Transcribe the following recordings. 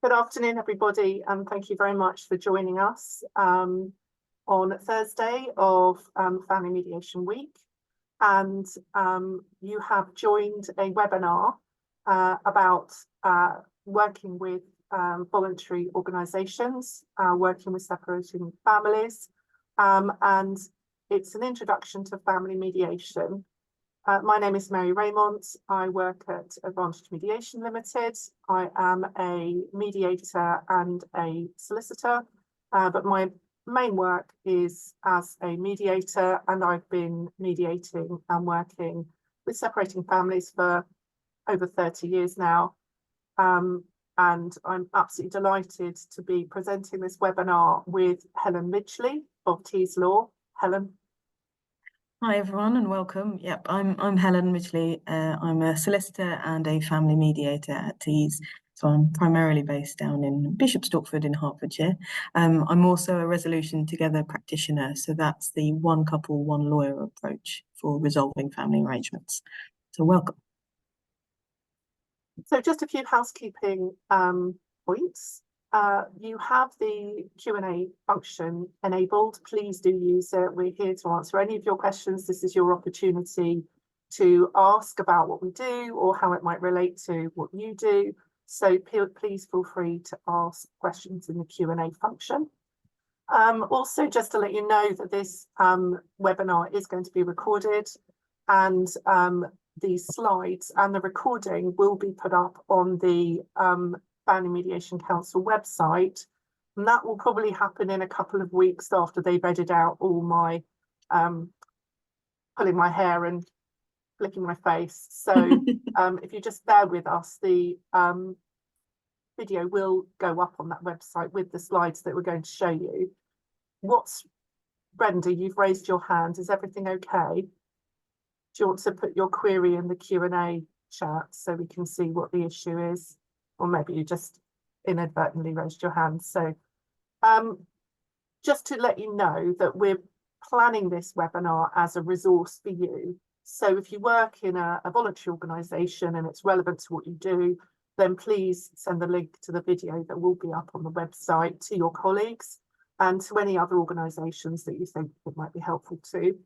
Good afternoon, everybody, and thank you very much for joining us on Thursday of Family Mediation Week. And you have joined a webinar about working with voluntary organisations, working with separating families, and it's an introduction to family mediation. My name is Mary Raymont. I work at Advantage Mediation Limited. I am a mediator and a solicitor, but my main work is as a mediator, and I've been mediating and working with separating families for over 30 years now. And I'm absolutely delighted to be presenting this webinar with Helen Midgely of Tees Law. Helen. Hi everyone and welcome. Yep, I'm Helen Midgely. I'm a solicitor and a family mediator at Tees. So I'm primarily based down in Bishop Stortford in Hertfordshire. I'm also a resolution together practitioner. So that's the one couple, one lawyer approach for resolving family arrangements. So welcome. So just a few housekeeping points. You have the Q&A function enabled. Please do use it. We're here to answer any of your questions. This is your opportunity to ask about what we do or how it might relate to what you do. So please feel free to ask questions in the Q&A function. Also, just to let you know that this webinar is going to be recorded, and the slides and the recording will be put up on the Family Mediation Council website, and that will probably happen in a couple of weeks after they've edited out all my pulling my hair and flicking my face. So if you just bear with us, the video will go up on that website with the slides that we're going to show you. Brenda, you've raised your hand. Is everything okay? Do you want to put your query in the Q&A chat so we can see what the issue is? Or maybe you just inadvertently raised your hand. So just to let you know that we're planning this webinar as a resource for you. So if you work in a voluntary organisation and it's relevant to what you do, then please send the link to the video that will be up on the website to your colleagues and to any other organisations that you think it might be helpful to.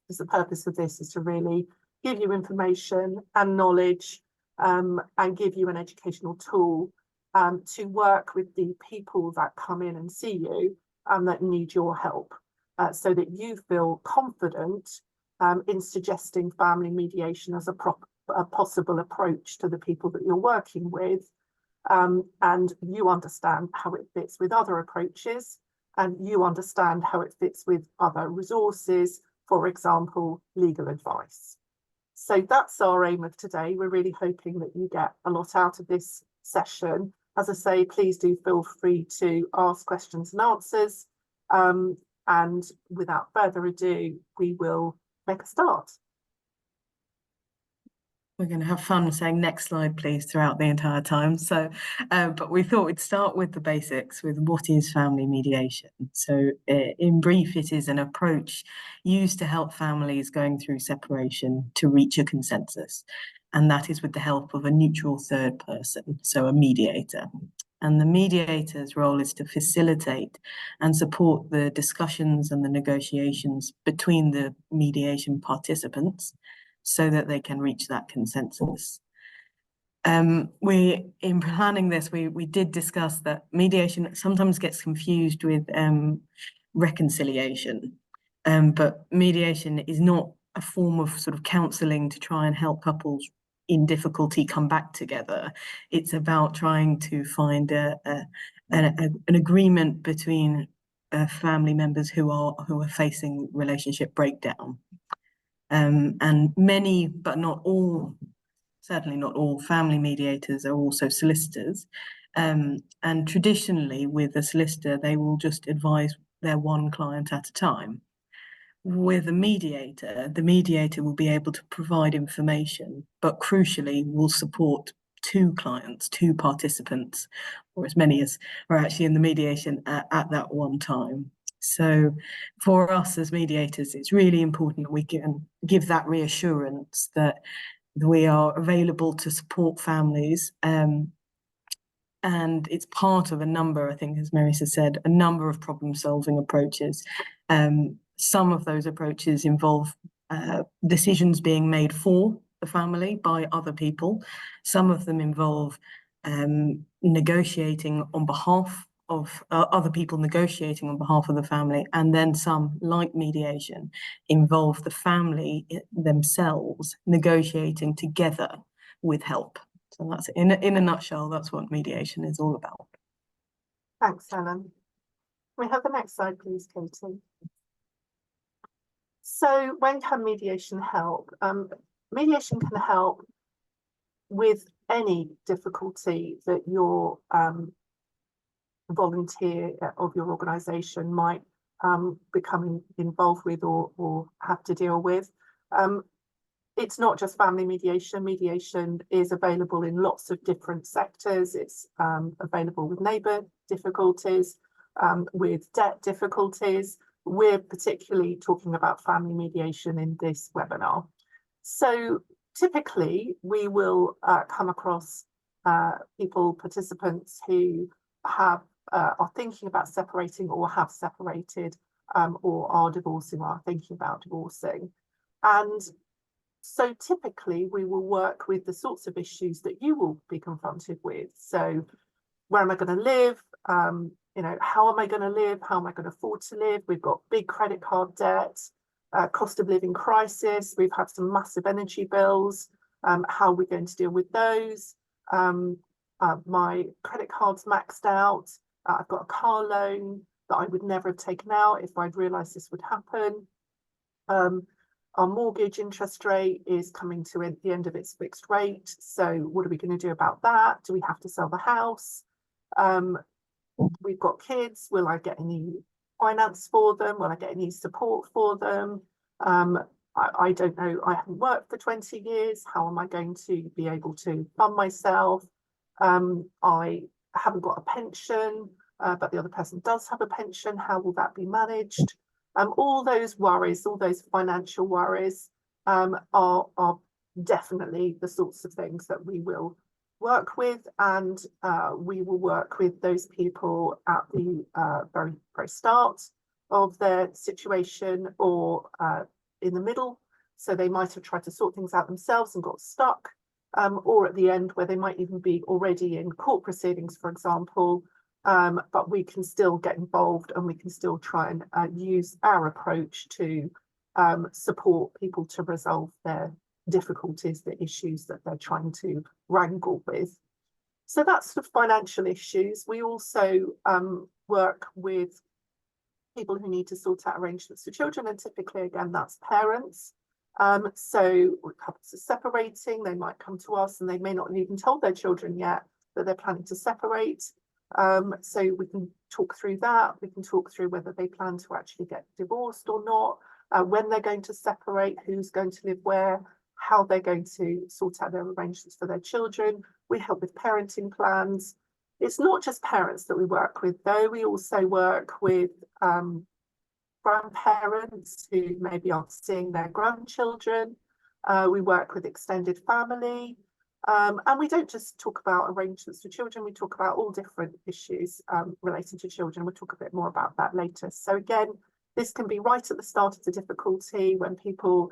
Because the purpose of this is to really give you information and knowledge and give you an educational tool to work with the people that come in and see you and that need your help, so that you feel confident in suggesting family mediation as a possible approach to the people that you're working with, and you understand how it fits with other approaches, and you understand how it fits with other resources, for example, legal advice. So that's our aim of today. We're really hoping that you get a lot out of this session. As I say, please do feel free to ask questions and answers. And without further ado, we will make a start. We're going to have fun saying next slide, please, throughout the entire time. So, but we thought we'd start with the basics, with what is family mediation. So in brief, it is an approach used to help families going through separation to reach a consensus. And that is with the help of a neutral third person, so a mediator. And the mediator's role is to facilitate and support the discussions and the negotiations between the mediation participants, so that they can reach that consensus. In planning this, we did discuss that mediation sometimes gets confused with reconciliation, but mediation is not a form of sort of counselling to try and help couples in difficulty come back together. It's about trying to find an agreement between family members who are facing relationship breakdown. And many, but not all, certainly not all, family mediators are also solicitors. And traditionally with a solicitor, they will just advise their one client at a time. With a mediator, the mediator will be able to provide information, but crucially will support two clients, two participants, or as many as are actually in the mediation at that one time. So for us as mediators, it's really important that we can give that reassurance that we are available to support families and it's part of a number, I think, as Marisa said, a number of problem-solving approaches. Some of those approaches involve decisions being made for the family by other people. Some of them involve negotiating on behalf of other people, negotiating on behalf of the family, and then some, like mediation, involve the family themselves negotiating together with help. So that's, in a nutshell, that's what mediation is all about. Thanks, Helen. Can we have the next slide, please, Katie? So when can mediation help? Mediation can help with any difficulty that your volunteer of your organisation might become involved with or have to deal with. It's not just family mediation. Mediation is available in lots of different sectors. It's available with neighbour difficulties, with debt difficulties. We're particularly talking about family mediation in this webinar. So typically we will come across participants who are thinking about separating or have separated or are divorcing or are thinking about divorcing. And so typically we will work with the sorts of issues that you will be confronted with. So where am I going to live? You know, how am I going to live? How am I going to afford to live? We've got big credit card debt, cost of living crisis. We've had some massive energy bills. How are we going to deal with those? My credit card's maxed out. I've got a car loan that I would never have taken out if I'd realised this would happen. Our mortgage interest rate is coming to the end of its fixed rate. So what are we going to do about that? Do we have to sell the house? We've got kids. Will I get any finance for them? Will I get any support for them? I don't know. I haven't worked for 20 years. How am I going to be able to fund myself? I haven't got a pension, but the other person does have a pension. How will that be managed? All those worries, all those financial worries are definitely the sorts of things that we will work with, and we will work with those people at the very, very start of their situation or in the middle. So they might have tried to sort things out themselves and got stuck, or at the end where they might even be already in court proceedings, for example. But we can still get involved and we can still try and use our approach to support people to resolve their difficulties, the issues that they're trying to wrangle with. So that's the financial issues. We also work with people who need to sort out arrangements for children, and typically, again, that's parents. So couples are separating, they might come to us and they may not have even told their children yet that they're planning to separate. So we can talk through that. We can talk through whether they plan to actually get divorced or not, when they're going to separate, who's going to live where, how they're going to sort out their arrangements for their children. We help with parenting plans. It's not just parents that we work with, though. We also work with grandparents who maybe aren't seeing their grandchildren. We work with extended family. And we don't just talk about arrangements for children, we talk about all different issues relating to children. We'll talk a bit more about that later. So again, this can be right at the start of the difficulty when people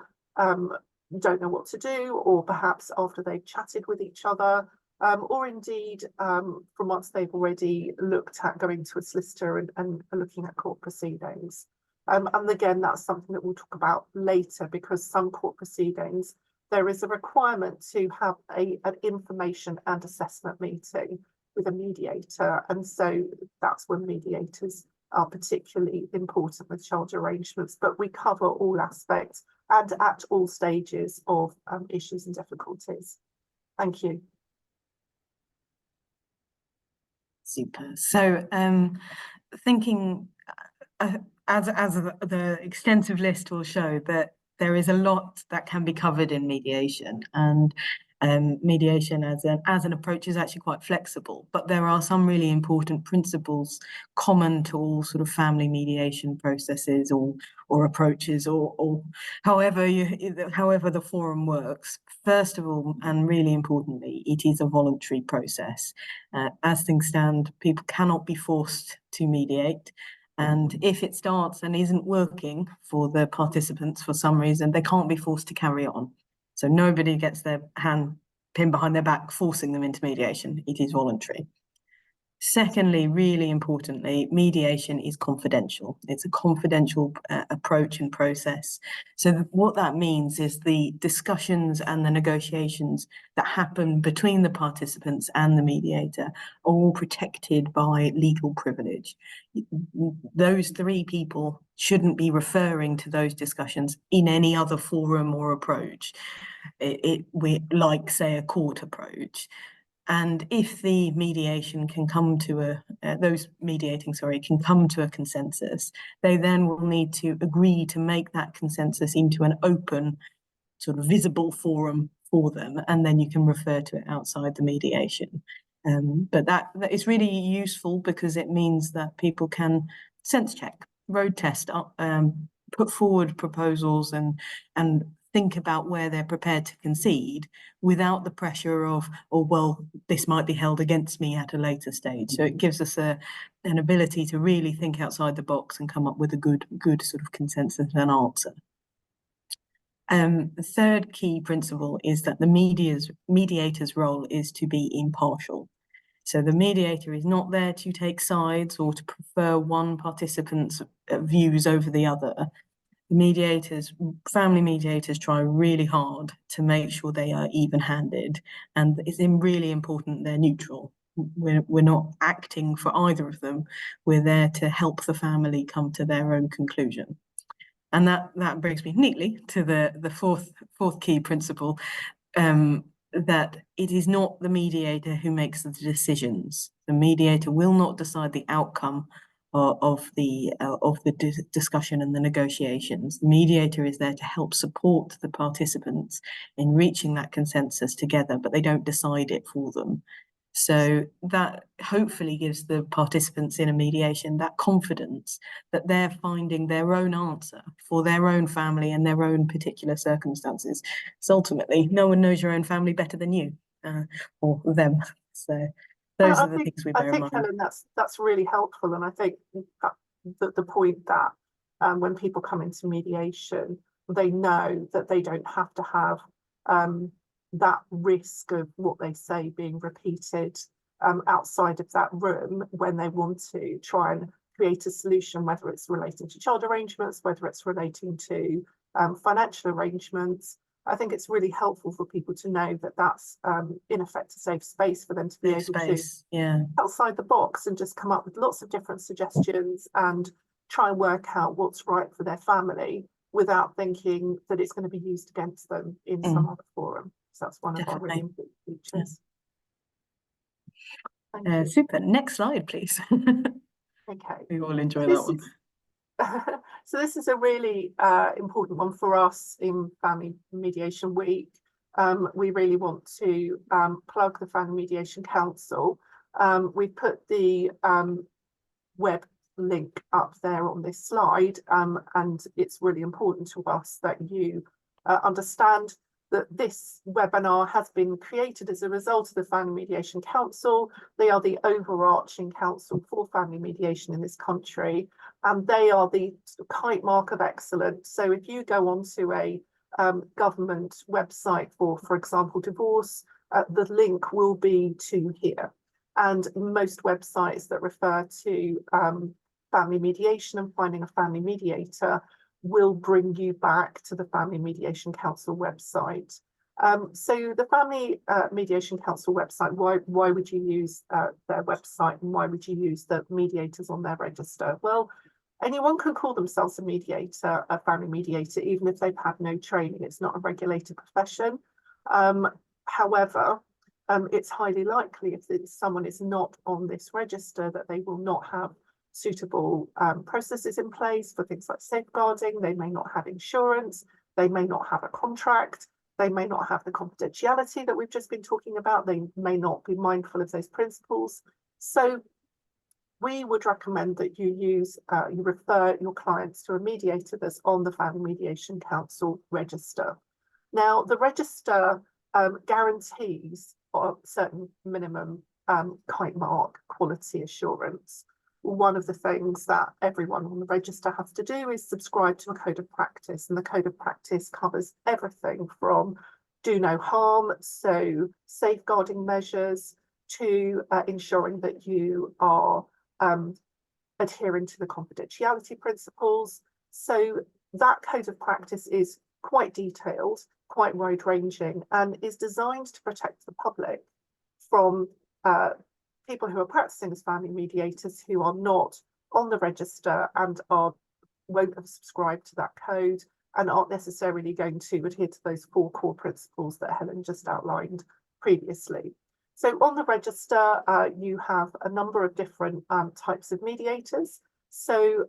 don't know what to do, or perhaps after they've chatted with each other, or indeed from once they've already looked at going to a solicitor and looking at court proceedings. And again, that's something that we'll talk about later, because some court proceedings, there is a requirement to have an information and assessment meeting with a mediator. And so that's when mediators are particularly important with child arrangements, but we cover all aspects and at all stages of issues and difficulties. Thank you. Super. So thinking, as the extensive list will show, that there is a lot that can be covered in mediation, and Mediation as an approach is actually quite flexible, but there are some really important principles common to all sort of family mediation processes or approaches, or however the forum works. First of all, and really importantly, it is a voluntary process. As things stand, people cannot be forced to mediate. And if it starts and isn't working for the participants for some reason, they can't be forced to carry on. So nobody gets their hand pinned behind their back, forcing them into mediation. It is voluntary. Secondly, really importantly, mediation is confidential. It's a confidential approach and process. So what that means is the discussions and the negotiations that happen between the participants and the mediator are all protected by legal privilege. Those three people shouldn't be referring to those discussions in any other forum or approach. We like, say, a court approach. And if the mediation can come to those mediating, can come to a consensus, they then will need to agree to make that consensus into an open, sort of visible forum for them, and then you can refer to it outside the mediation. But that is really useful because it means that people can sense check, road test, put forward proposals and think about where they're prepared to concede without the pressure of, oh, well, this might be held against me at a later stage. So it gives us an ability to really think outside the box and come up with a good sort of consensus and answer. The third key principle is that the mediator's role is to be impartial. So the mediator is not there to take sides or to prefer one participant's views over the other. Family mediators try really hard to make sure they are even-handed, and it's really important they're neutral. We're not acting for either of them. We're there to help the family come to their own conclusion. And that brings me neatly to the fourth key principle, that it is not the mediator who makes the decisions. The mediator will not decide the outcome of the discussion and the negotiations. The mediator is there to help support the participants in reaching that consensus together, but they don't decide it for them. So that hopefully gives the participants in a mediation that confidence that they're finding their own answer for their own family and their own particular circumstances. So ultimately, no one knows your own family better than you or them. So those are the things we bear in mind. Helen, that's really helpful, and I think that the point that when people come into mediation, they know that they don't have to have that risk of what they say being repeated outside of that room when they want to try and create a solution, whether it's relating to child arrangements, whether it's relating to financial arrangements. I think it's really helpful for people to know that that's in effect a safe space for them to be able to outside the box and just come up with lots of different suggestions and try and work out what's right for their family without thinking that it's going to be used against them in some other forum. So that's one of our really important features. Yeah. Super. Next slide, please. Okay. We all enjoy that one. So this is a really important one for us in Family Mediation Week. We really want to plug the Family Mediation Council. We put the web link up there on this slide, and it's really important to us that you understand that this webinar has been created as a result of the Family Mediation Council. They are the overarching council for family mediation in this country, and they are the kite mark of excellence. So if you go onto a government website for example, divorce, the link will be to here. And most websites that refer to family mediation and finding a family mediator will bring you back to the Family Mediation Council website. So the Family Mediation Council website, why would you use their website, and why would you use the mediators on their register? Well, anyone can call themselves a mediator, a family mediator, even if they've had no training. It's not a regulated profession. However, it's highly likely if someone is not on this register that they will not have suitable processes in place for things like safeguarding. They may not have insurance, they may not have a contract, They may not have the confidentiality that we've just been talking about. They may not be mindful of those principles. So we would recommend that you refer your clients to a mediator that's on the Family Mediation Council register. Now, the register guarantees a certain minimum kite mark quality assurance. One of the things that everyone on the register has to do is subscribe to a code of practice, and the code of practice covers everything from do no harm, so safeguarding measures, to ensuring that you are adhering to the confidentiality principles. So that code of practice is quite detailed, quite wide-ranging, and is designed to protect the public from people who are practicing as family mediators who are not on the register and won't have subscribed to that code and aren't necessarily going to adhere to those 4 core principles that Helen just outlined previously. So on the register, you have a number of different types of mediators. So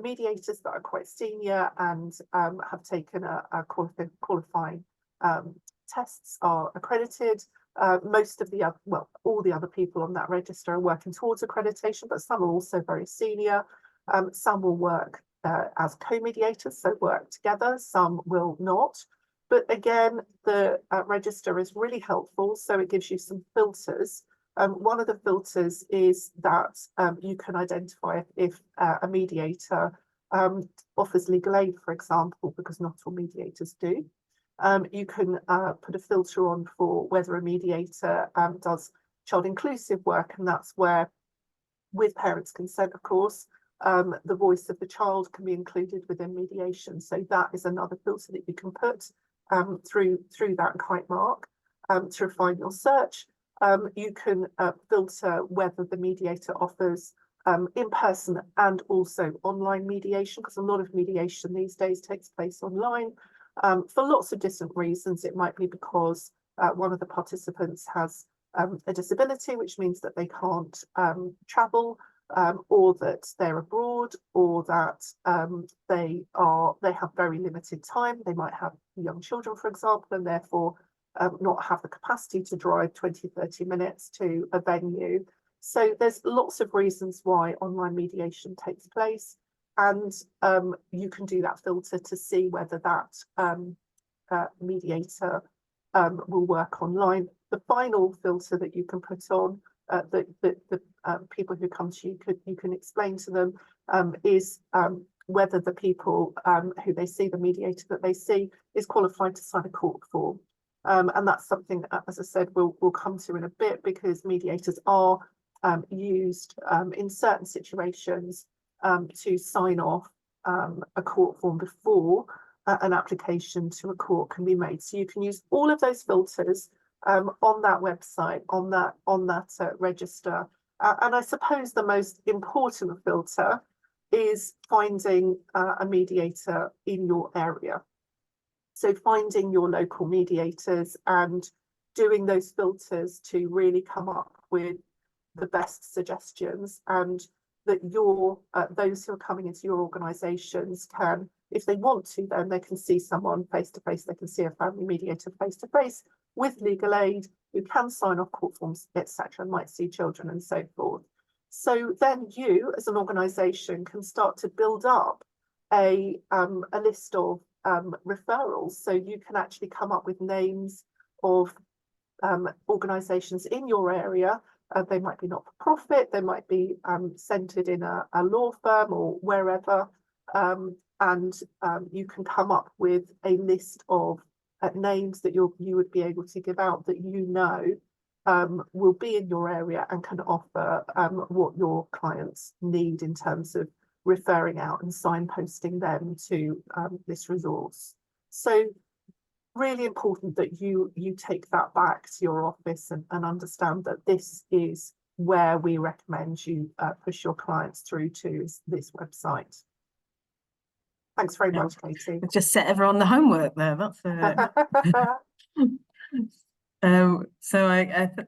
mediators that are quite senior and have taken a qualifying tests are accredited. Most of the other, well, all the other people on that register are working towards accreditation, but some are also very senior. Some will work as co-mediators, so work together. Some will not. But again, the register is really helpful, so it gives you some filters. One of the filters is that you can identify if a mediator offers legal aid, for example, because not all mediators do. You can put a filter on for whether a mediator does child inclusive work, and that's where, with parents' consent, of course, the voice of the child can be included within mediation. So that is another filter that you can put through that kite mark to refine your search. You can filter whether the mediator offers in-person and also online mediation, because a lot of mediation these days takes place online. For lots of different reasons. It might be because one of the participants has a disability, which means that they can't travel, or that they're abroad, or that they have very limited time. They might have young children, for example, and therefore not have the capacity to drive 20-30 minutes to a venue. So there's lots of reasons why online mediation takes place. And you can do that filter to see whether that mediator will work online. The final filter that you can put on the people who come to you, you can explain to them is whether the people who they see, the mediator that they see, is qualified to sign a court form. And that's something, as I said, we'll come to in a bit, because mediators are used in certain situations to sign off a court form before an application to a court can be made. So you can use all of those filters on that website, on that register. And I suppose the most important filter is finding a mediator in your area. So finding your local mediators and doing those filters to really come up with the best suggestions, and that those who are coming into your organisations can, if they want to, then they can see someone face to face. They can see a family mediator face to face with legal aid, who can sign off court forms, etc., might see children and so forth. So then you, as an organisation, can start to build up a list of referrals. So you can actually come up with names of organisations in your area. They might be not-for-profit, they might be centred in a law firm or wherever, and you can come up with a list of names that you would be able to give out, that you know will be in your area and can offer what your clients need in terms of referring out and signposting them to this resource. So really important that you take that back to your office and understand that this is where we recommend you push your clients through to, this website. Thanks very much, Katie. Just set everyone the homework there. That's so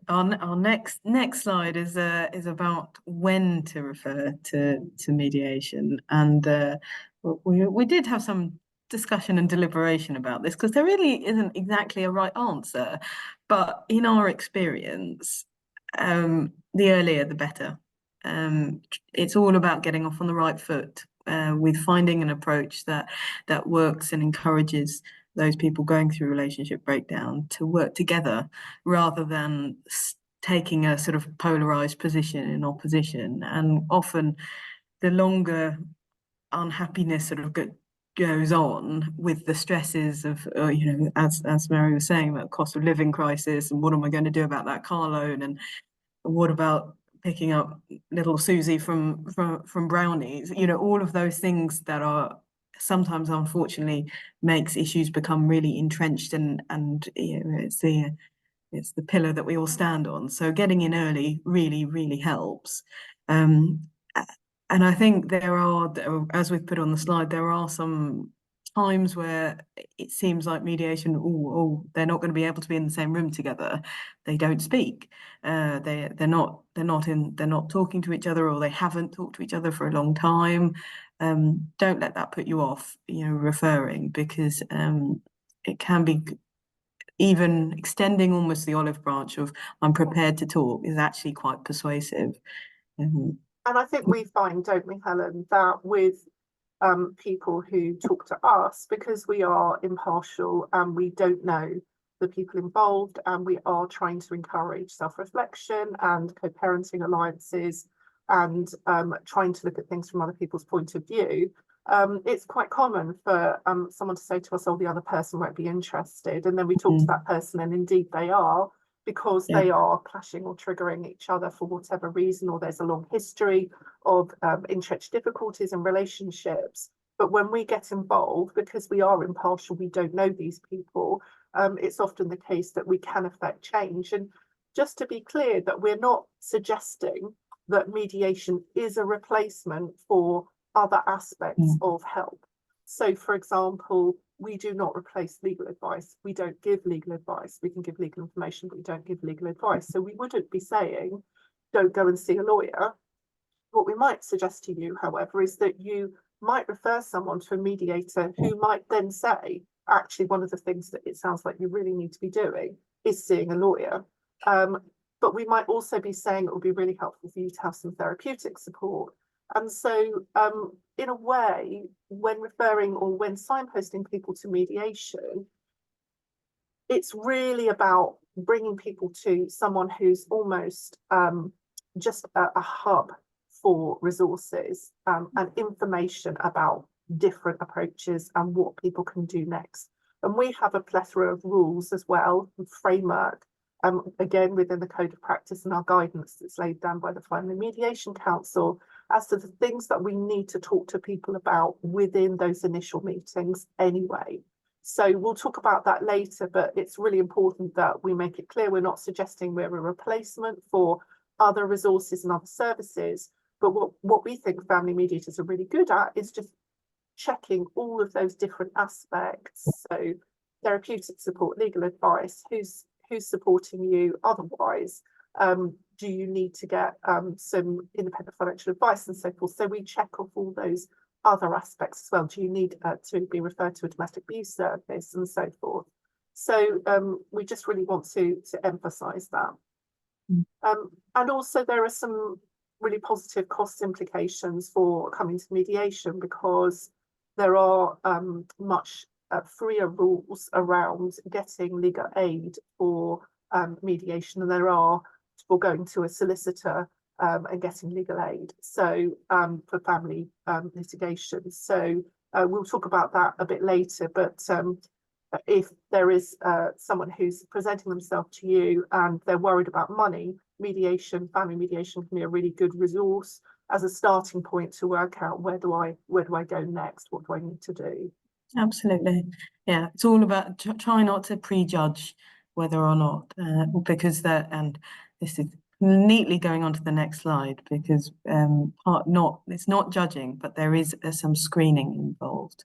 our next slide is about when to refer to mediation, and we did have some discussion and deliberation about this, because there really isn't exactly a right answer. But in our experience, the earlier the better. It's all about getting off on the right foot, with finding an approach that works and encourages those people going through relationship breakdown to work together, rather than taking a sort of polarized position in opposition. And often the longer unhappiness sort of goes on with the stresses of, as Mary was saying, about cost of living crisis, and what am I going to do about that car loan, and what about picking up little Susie from Brownies, all of those things that are sometimes, unfortunately, makes issues become really entrenched, and it's the pillar that we all stand on. So getting in early really, really helps. And I think there are, as we've put on the slide, there are some times where it seems like mediation, they're not going to be able to be in the same room together. They don't speak. They're not talking to each other, or they haven't talked to each other for a long time. Don't let that put you off, referring, because it can be, even extending almost the olive branch of I'm prepared to talk is actually quite persuasive. And I think we find, don't we, Helen, that with people who talk to us, because we are impartial and we don't know the people involved, and we are trying to encourage self-reflection and co-parenting alliances, and trying to look at things from other people's point of view, it's quite common for someone to say to us, oh, the other person won't be interested. And then we talk to that person, and indeed they are, because they are clashing or triggering each other for whatever reason, or there's a long history of entrenched difficulties in relationships. But when we get involved, because we are impartial, we don't know these people, it's often the case that we can affect change. And just to be clear, that we're not suggesting that mediation is a replacement for other aspects of help. So, for example, we do not replace legal advice. We don't give legal advice. We can give legal information, but we don't give legal advice. So we wouldn't be saying, don't go and see a lawyer. What we might suggest to you, however, is that you might refer someone to a mediator who might then say, actually, one of the things that it sounds like you really need to be doing is seeing a lawyer. But we might also be saying it would be really helpful for you to have some therapeutic support. And so, in a way, when referring or when signposting people to mediation, it's really about bringing people to someone who's almost just a hub for resources and information about different approaches and what people can do next. And we have a plethora of rules as well, framework, again, within the Code of Practice and our guidance that's laid down by the Family Mediation Council, as to the things that we need to talk to people about within those initial meetings anyway. So we'll talk about that later, but it's really important that we make it clear we're not suggesting we're a replacement for other resources and other services. But what we think family mediators are really good at is just checking all of those different aspects. So therapeutic support, legal advice, who's supporting you otherwise, do you need to get some independent financial advice and so forth. So we check off all those other aspects as well. Do you need to be referred to a domestic abuse service and so forth. So we just really want to emphasize that. And also there are some really positive cost implications for coming to mediation, because there are much freer rules around getting legal aid for mediation than there are for going to a solicitor and getting legal aid. So for family litigation. So we'll talk about that a bit later, but if there is someone who's presenting themselves to you and they're worried about money, mediation, family mediation can be a really good resource as a starting point to work out where do I go next? What do I need to do? Absolutely. Yeah, it's all about try not to prejudge whether or not, because and this is neatly going on to the next slide, because it's not judging, but there is some screening involved.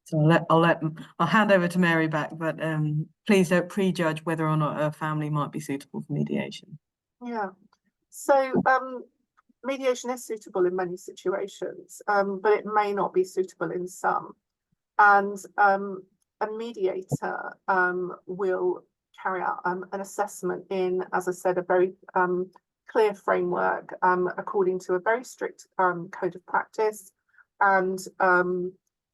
So I'll hand over to Mary back, but please don't prejudge whether or not a family might be suitable for mediation. Yeah. So mediation is suitable in many situations, but it may not be suitable in some. And a mediator will carry out an assessment in, as I said, a very clear framework according to a very strict code of practice, and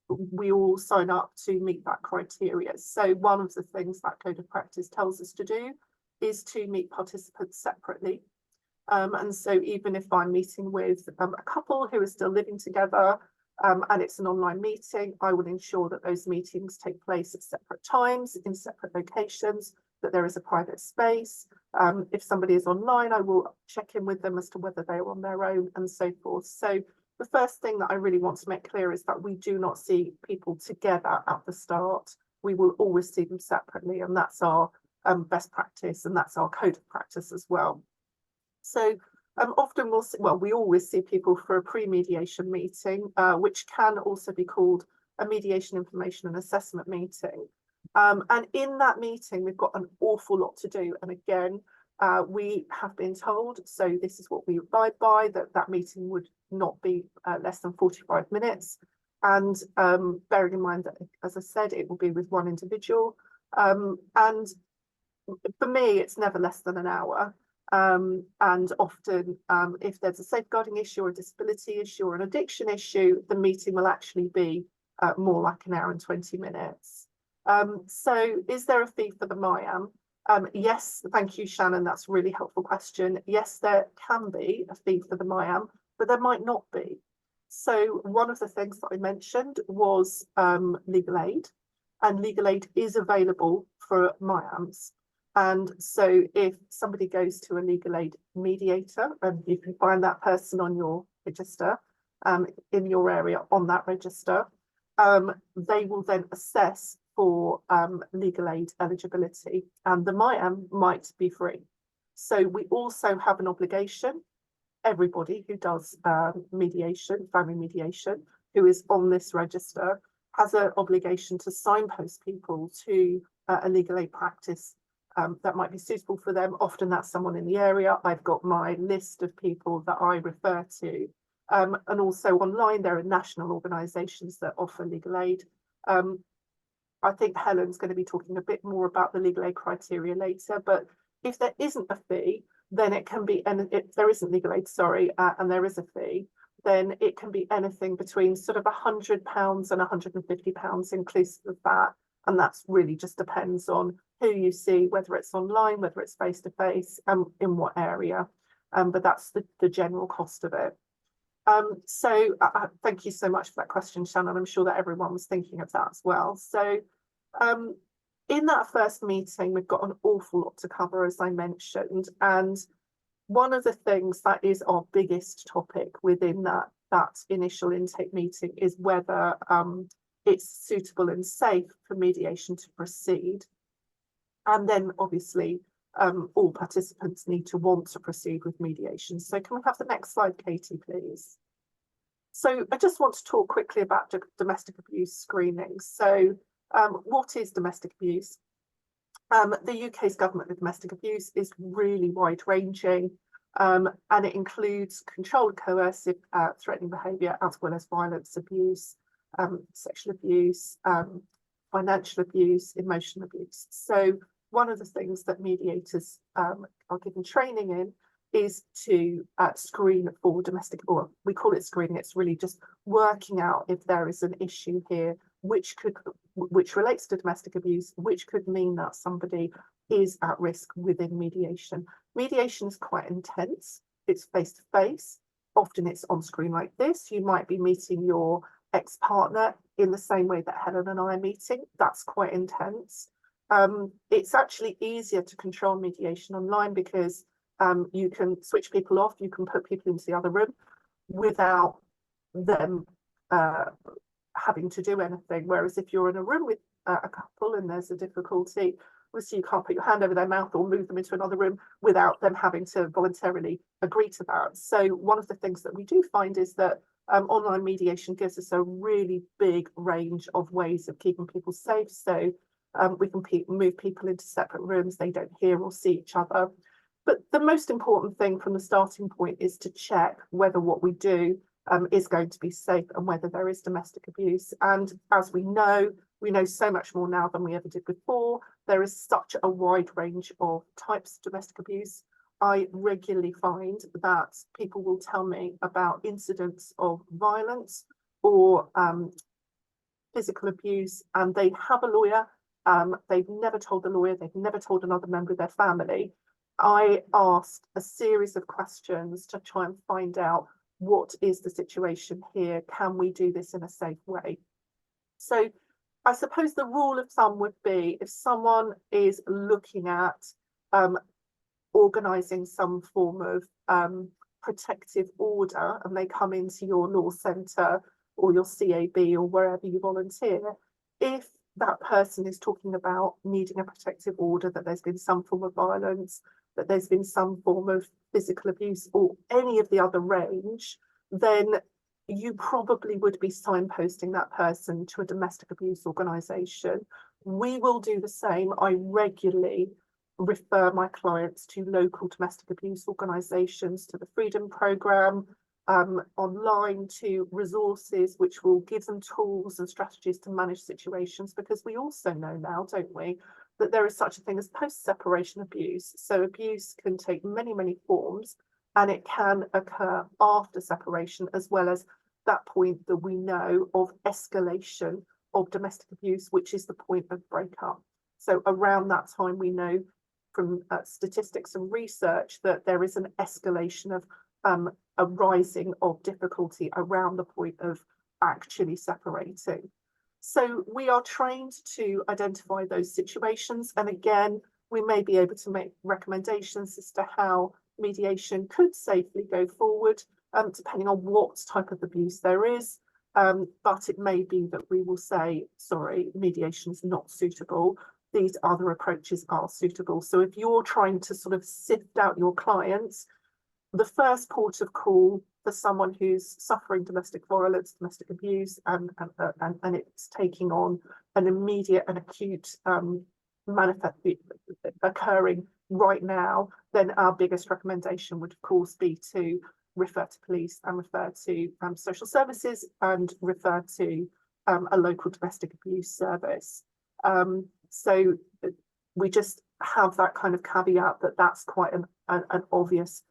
we all sign up to meet that criteria. So one of the things that code of practice tells us to do is to meet participants separately. And so even if I'm meeting with a couple who are still living together, and it's an online meeting, I will ensure that those meetings take place at separate times, in separate locations, that there is a private space. If somebody is online, I will check in with them as to whether they are on their own and so forth. So the first thing that I really want to make clear is that we do not see people together at the start. We will always see them separately, and that's our best practice, and that's our code of practice as well. So often we always see people for a pre-mediation meeting, which can also be called a mediation information and assessment meeting. And in that meeting, we've got an awful lot to do. And again, we have been told, so this is what we abide by, that meeting would not be less than 45 minutes. And bearing in mind that, as I said, it will be with one individual. And for me, it's never less than an hour. And often, if there's a safeguarding issue or a disability issue or an addiction issue, the meeting will actually be more like an hour and 20 minutes. So is there a fee for the MIAM? Yes, thank you, Shannon. That's a really helpful question. Yes, there can be a fee for the MIAM, but there might not be. So one of the things that I mentioned was legal aid, and legal aid is available for MIAMs. And so if somebody goes to a legal aid mediator, and you can find that person on your register, in your area on that register, they will then assess for legal aid eligibility, and the MIAM might be free. So we also have an obligation, everybody who does mediation, family mediation, who is on this register, has an obligation to signpost people to a legal aid practice that might be suitable for them. Often that's someone in the area. I've got my list of people that I refer to. And also online, there are national organisations that offer legal aid. I think Helen's going to be talking a bit more about the legal aid criteria later, but if there isn't a fee, then it can be, and if there isn't legal aid, sorry, and there is a fee, then it can be anything between sort of £100 and £150 inclusive of that. And that's really just depends on who you see, whether it's online, whether it's face-to-face, in what area. But that's the general cost of it. So thank you so much for that question, Shannon. I'm sure that everyone was thinking of that as well. So in that first meeting, we've got an awful lot to cover, as I mentioned. And one of the things that is our biggest topic within that initial intake meeting is whether it's suitable and safe for mediation to proceed. And then obviously all participants need to want to proceed with mediation. So can we have the next slide, Katie, please? So I just want to talk quickly about domestic abuse screening. So what is domestic abuse? The UK's government of domestic abuse is really wide-ranging, and it includes controlled, coercive, threatening behaviour, as well as violence, abuse, sexual abuse, financial abuse, emotional abuse. So one of the things that mediators are given training in is to screen for domestic, or we call it screening, it's really just working out if there is an issue here which relates to domestic abuse, which could mean that somebody is at risk within mediation. Mediation is quite intense. It's face-to-face. Often it's on screen like this. You might be meeting your ex-partner in the same way that Helen and I are meeting. That's quite intense. It's actually easier to control mediation online because you can switch people off, you can put people into the other room without them having to do anything. Whereas if you're in a room with a couple and there's a difficulty, obviously you can't put your hand over their mouth or move them into another room without them having to voluntarily agree to that. So one of the things that we do find is that online mediation gives us a really big range of ways of keeping people safe. So we can move people into separate rooms, they don't hear or see each other. But the most important thing from the starting point is to check whether what we do is going to be safe and whether there is domestic abuse. And as we know so much more now than we ever did before. There is such a wide range of types of domestic abuse. I regularly find that people will tell me about incidents of violence or physical abuse, and they have a lawyer. They've never told the lawyer, they've never told another member of their family. I asked a series of questions to try and find out what is the situation here? Can we do this in a safe way? So I suppose the rule of thumb would be if someone is looking at organising some form of protective order and they come into your law centre or your CAB or wherever you volunteer, if that person is talking about needing a protective order, that there's been some form of violence, that there's been some form of physical abuse or any of the other range, then you probably would be signposting that person to a domestic abuse organisation. We will do the same. I regularly refer my clients to local domestic abuse organisations, to the Freedom Programme, online, to resources which will give them tools and strategies to manage situations, because we also know now, don't we, that there is such a thing as post-separation abuse. So abuse can take many, many forms, and it can occur after separation, as well as that point that we know of escalation of domestic abuse, which is the point of breakup. So around that time, we know from statistics and research that there is an escalation of a rising of difficulty around the point of actually separating. So we are trained to identify those situations. And again, we may be able to make recommendations as to how mediation could safely go forward, depending on what type of abuse there is. But it may be that we will say, sorry, mediation is not suitable. These other approaches are suitable. So if you're trying to sort of sift out your clients, the first port of call for someone who's suffering domestic violence, domestic abuse, and it's taking on an immediate and acute manifest occurring right now, then our biggest recommendation would of course be to refer to police and refer to social services and refer to a local domestic abuse service. So we just have that kind of caveat that that's quite an obvious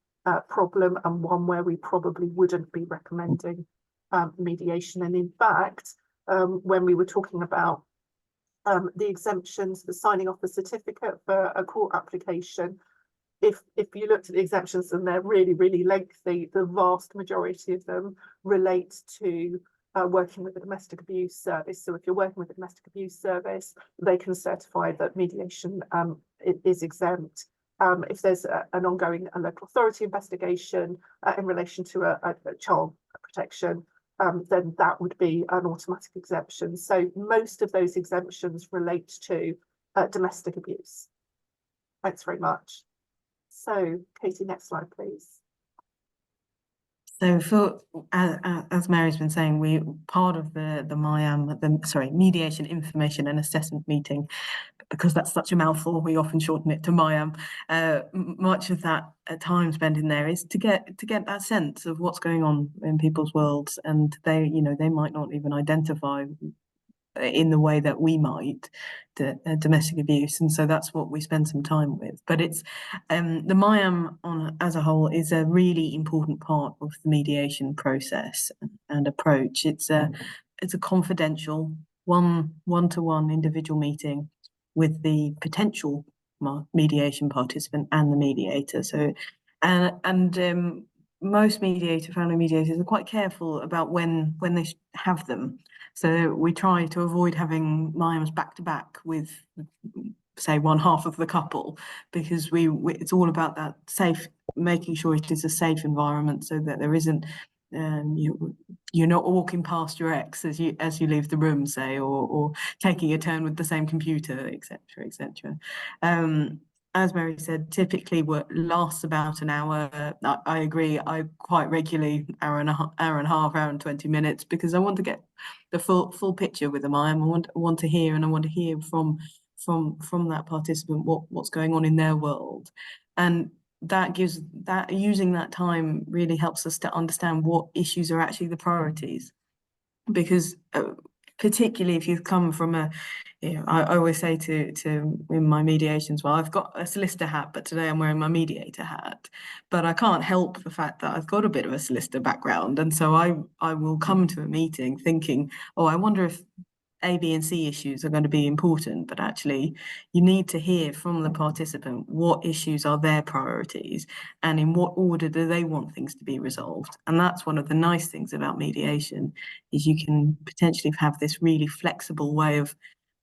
problem, and one where we probably wouldn't be recommending mediation. And in fact, when we were talking about the exemptions for signing off the certificate for a court application, if you looked at the exemptions, and they're really, really lengthy, the vast majority of them relate to working with a domestic abuse service. So if you're working with a domestic abuse service, they can certify that mediation is exempt. If there's an ongoing local authority investigation in relation to a child protection, then that would be an automatic exemption. So most of those exemptions relate to domestic abuse. Thanks very much. So Katie, next slide, please. So for as Mary's been saying, we part of the mediation information and assessment meeting, because that's such a mouthful, we often shorten it to MIAM. Much of that time spent in there is to get that sense of what's going on in people's worlds, and they might not even identify in the way that we might domestic abuse, and so that's what we spend some time with. But it's the MIAM as a whole is a really important part of the mediation process and approach. It's a confidential one-to-one individual meeting with the potential mediation participant and the mediator. So most family mediators are quite careful about when they have them. So we try to avoid having MIAMs back to back with, say, one half of the couple, because it's all about that making sure it is a safe environment, so that there isn't you're not walking past your ex as you leave the room, say, or taking a turn with the same computer, etc., etc. As Mary said, typically what lasts about an hour. I agree. I quite regularly hour and a half, hour and 20 minutes, because I want to get the full picture with the MIAM. I want to hear, and I want to hear from that participant what's going on in their world. And that gives that using that time really helps us to understand what issues are actually the priorities, because particularly if you've come from a, I always say to in my mediations, well, I've got a solicitor hat, but today I'm wearing my mediator hat. But I can't help the fact that I've got a bit of a solicitor background, and so I will come to a meeting thinking, oh, I wonder if A, B, and C issues are going to be important, but actually you need to hear from the participant what issues are their priorities and in what order do they want things to be resolved. And that's one of the nice things about mediation, is you can potentially have this really flexible way of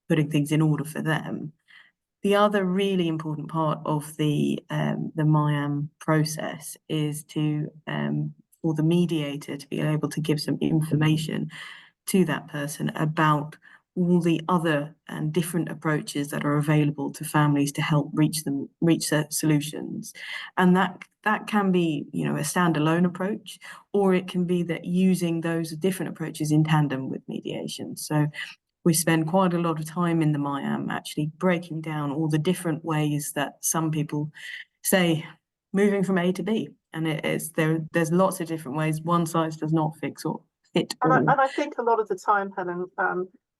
putting things in order for them. The other really important part of the MIAM process is to for the mediator to be able to give some information to that person about all the other and different approaches that are available to families to help reach their solutions. And that can be, a standalone approach, or it can be that using those different approaches in tandem with mediation. So we spend quite a lot of time in the MIAM actually breaking down all the different ways that some people say moving from A to B. And there's lots of different ways. One size does not fit all. And I think a lot of the time, Helen,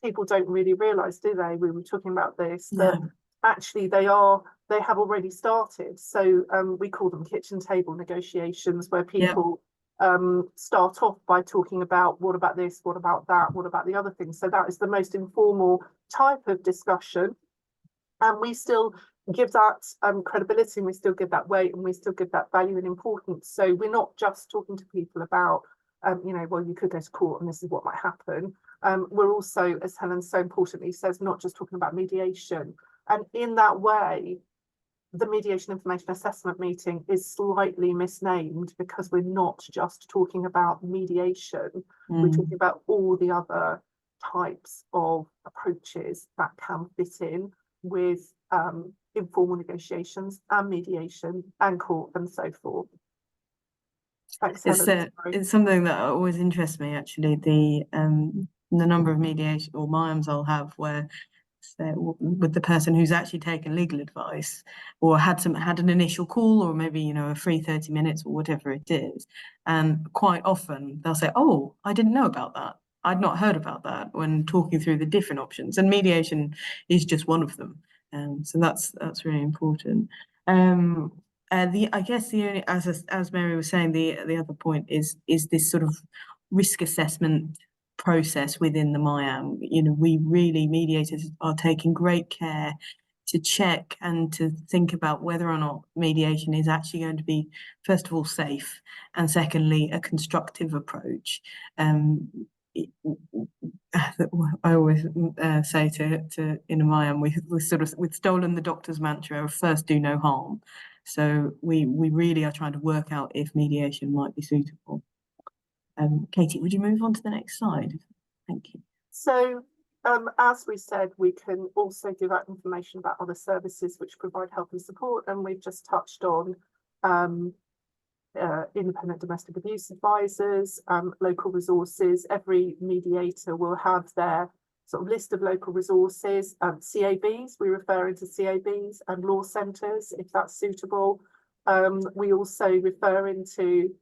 people don't really realise, do they? We were talking about this, that actually they have already started. So we call them kitchen table negotiations, where people start off by talking about, what about this, what about that, what about the other thing. So that is the most informal type of discussion. And we still give that credibility, and we still give that weight, and we still give that value and importance. So we're not just talking to people about, well, you could go to court and this is what might happen. We're also, as Helen so importantly says, not just talking about mediation. And in that way, the mediation information assessment meeting is slightly misnamed, because we're not just talking about mediation. We're talking about all the other types of approaches that can fit in with informal negotiations and mediation and court and so forth. Thanks, Helen. It's something that always interests me, actually, the number of mediation or MIAMs I'll have where with the person who's actually taken legal advice or had an initial call, or maybe a free 30 minutes or whatever it is, and quite often they'll say, oh, I didn't know about that, I'd not heard about that, when talking through the different options, and mediation is just one of them. So that's really important. I guess the only, as Mary was saying, the other point is this sort of risk assessment process within the MIAM. Mediators are taking great care to check and to think about whether or not mediation is actually going to be, first of all, safe, and secondly, a constructive approach. I always say to in a MIAM, we've stolen the doctor's mantra of first do no harm. So we really are trying to work out if mediation might be suitable. Katie, would you move on to the next slide? Thank you. So as we said, we can also give out information about other services which provide help and support, and we've just touched on independent domestic abuse advisors, local resources. Every mediator will have their sort of list of local resources, CABs, we refer into CABs, and law centres if that's suitable. We also refer into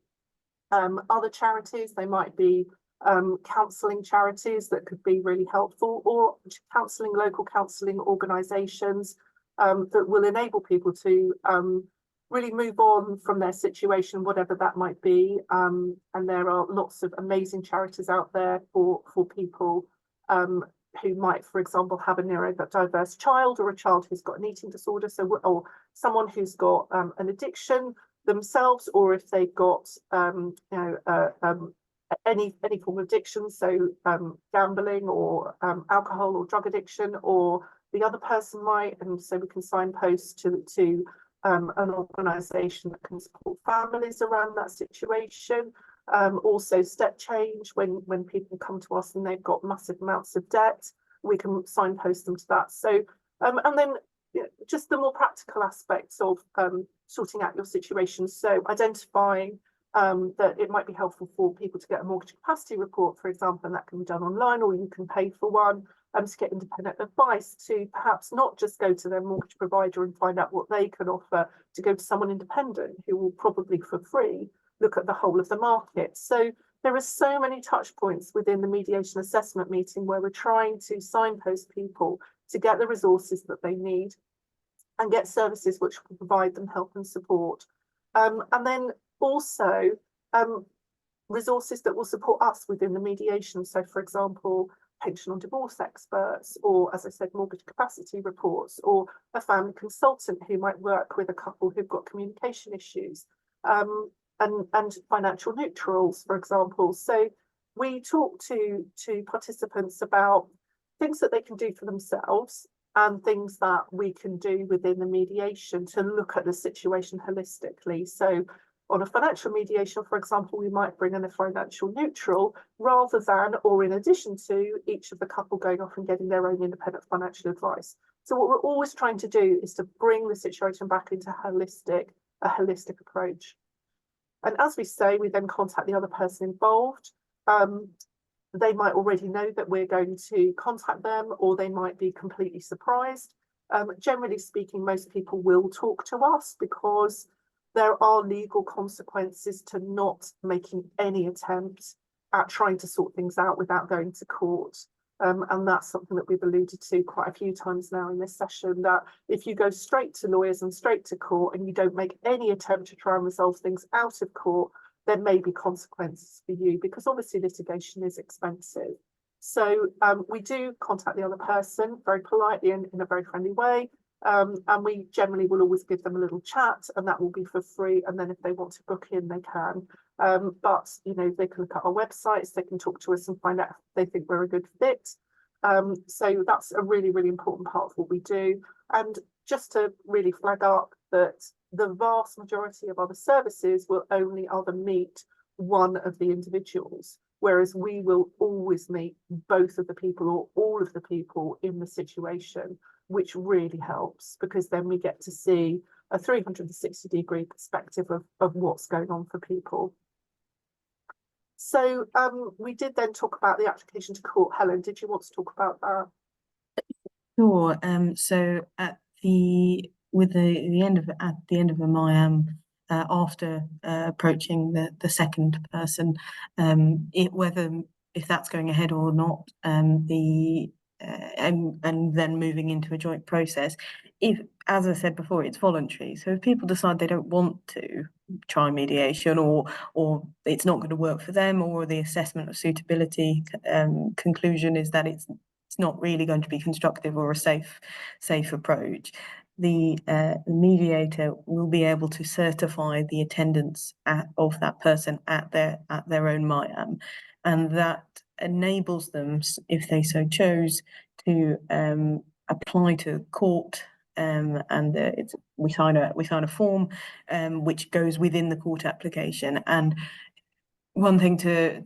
other charities. They might be counselling charities that could be really helpful, or local counselling organisations that will enable people to really move on from their situation, whatever that might be. And there are lots of amazing charities out there for people who might, for example, have a neurodiverse child, or a child who's got an eating disorder, or someone who's got an addiction themselves, or if they've got any form of addiction, so gambling or alcohol or drug addiction, or the other person might, and so we can signpost to an organisation that can support families around that situation. Also step change, when people come to us and they've got massive amounts of debt, we can signpost them to that. So and then just the more practical aspects of sorting out your situation. So identifying that it might be helpful for people to get a mortgage capacity report, for example, and that can be done online, or you can pay for one. to get independent advice, to perhaps not just go to their mortgage provider and find out what they can offer, to go to someone independent who will probably for free look at the whole of the market. So there are so many touch points within the mediation assessment meeting where we're trying to signpost people to get the resources that they need and get services which will provide them help and support. And then also resources that will support us within the mediation. So, for example, pension on divorce experts, or, as I said, mortgage capacity reports, or a family consultant who might work with a couple who've got communication issues, and financial neutrals, for example. So we talk to participants about things that they can do for themselves and things that we can do within the mediation to look at the situation holistically. So on a financial mediation, for example, we might bring in a financial neutral rather than, or in addition to, each of the couple going off and getting their own independent financial advice. So what we're always trying to do is to bring the situation back into a holistic approach. And as we say, we then contact the other person involved. They might already know that we're going to contact them, or they might be completely surprised. Generally speaking, most people will talk to us because there are legal consequences to not making any attempt at trying to sort things out without going to court. And that's something that we've alluded to quite a few times now in this session, that if you go straight to lawyers and straight to court and you don't make any attempt to try and resolve things out of court, there may be consequences for you, because obviously litigation is expensive. So we do contact the other person very politely and in a very friendly way. And we generally will always give them a little chat, and that will be for free. And then if they want to book in, they can. But, you know, they can look at our websites, they can talk to us and find out if they think we're a good fit. So that's a really, really important part of what we do. And just to really flag up that the vast majority of other services will only either meet one of the individuals, whereas we will always meet both of the people or all of the people in the situation, which really helps, because then we get to see a 360-degree perspective of what's going on for people. So we did then talk about the application to court. Helen, did you want to talk about that? Sure. So at the end of a MIAM, after approaching the second person, if that's going ahead or not, and then moving into a joint process, if, as I said before, it's voluntary. So if people decide they don't want to try mediation, or it's not going to work for them, or the assessment of suitability conclusion is that it's not really going to be constructive or a safe approach, the mediator will be able to certify the attendance of that person at their own MIAM, and that enables them, if they so chose, to apply to court. And we sign a form which goes within the court application. And one thing to